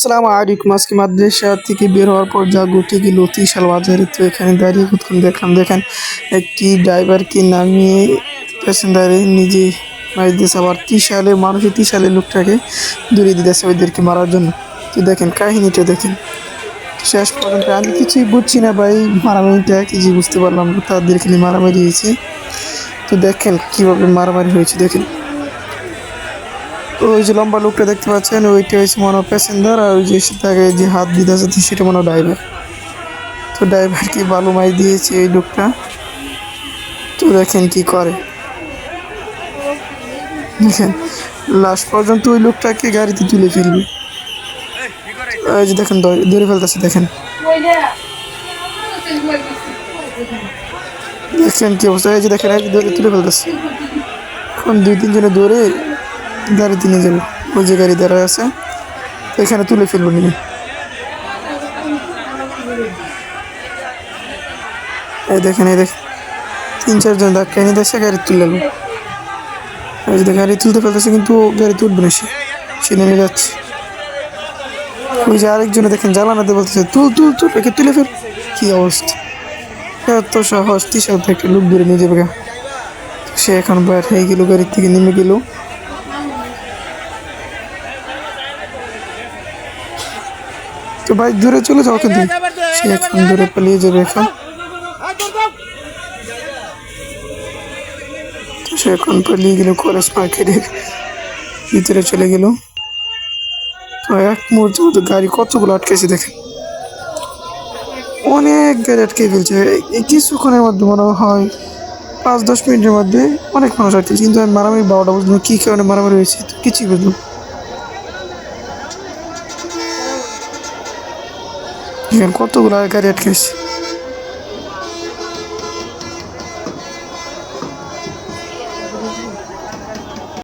আসসালামু আলাইকুম। আজকে মাদ্রাসা থেকে বের হওয়ার পর যা ঘটে গেল ত্রিশাল বাজারে, তো এখানে দাঁড়িয়ে কতক্ষণ দেখলাম। দেখেন একটি ড্রাইভারকে নামিয়ে প্যাসেঞ্জারে নিজে মারতেছে, আবার ত্রিশালের লোকটাকে দূরে দিতেছে ওইদেরকে মারার জন্য। তো দেখেন কাহিনীটা দেখেন শেষ পর্যন্ত। আমি কিছুই বুঝছি না ভাই, মারামারিটা কিছু বুঝতে পারলাম না। তাদের খালি মারামারি হয়েছে। তো দেখেন কিভাবে মারামারি হয়েছে দেখেন। ওই যে লম্বা লোকটা দেখতে পাচ্ছেন, ওইটা হচ্ছে মনে হয় প্যাসেঞ্জার, আর ওই যে তাকে যে হাত দিতেছে সেটা মনে হয় ড্রাইভার। তো ড্রাইভারকে বালু মাই দিয়েছে এই লোকটা। তো দেখেন কি করে, দেখেন লাস্ট পর্যন্ত ওই লোকটাকে গাড়িতে তুলে ফেলবে। ওই যে দেখেন ধরে ফেলতেছে, দেখেন দেখছেন কি অবস্থা। এই যে দেখেন এই যে ধরে তুলে ফেলতেছে। এখন 2-3 জনে ধরে গাড়িতে নিয়ে যাবে। ওই যে গাড়ি দাঁড়ায় আছে, এখানে তুলে ফেলবো নিয়ে। এই দেখেন 3-4 জন ধাক্কা এনে দিচ্ছে, গাড়ি তুলে নেবো। এই যে গাড়ি তুলতে ফেলতেছে, কিন্তু গাড়ি তুলবে না, সে নেমে যাচ্ছে। ওই যে আরেকজনে দেখেন জ্বালানাতে বলতেছে তুল তুল তুল, একে তুলে ফেল। কি অবস্থা, এত সহজ ত্রিশাল থেকে লোক ধরে নিয়ে যাবে। সে এখন বাইর হয়ে গেল, গাড়ির থেকে নেমে গেল। তো ভাই দূরে চলে যাও, কিন্তু সে এখন দূরে পালিয়ে যাবে। এখন সে এখন পালিয়ে গেল, কলেজ মার্কেটের ভিতরে চলে গেল। তো এক মুহূর্তের মতো গাড়ি কতগুলো আটকেছে দেখেন, অনেক গাড়ি আটকে ফেলছে এই কিছুক্ষণের মধ্যে। মনে হয় 5-10 মিনিটের মধ্যে অনেক মানুষ আটকেছে। কিন্তু আমি মারামারি 12টা বুঝলাম কী কারণে মারামারি হয়েছে, তো কিছুই বুঝলাম। এখানে কতগুলো গাড়ি আটকেছে।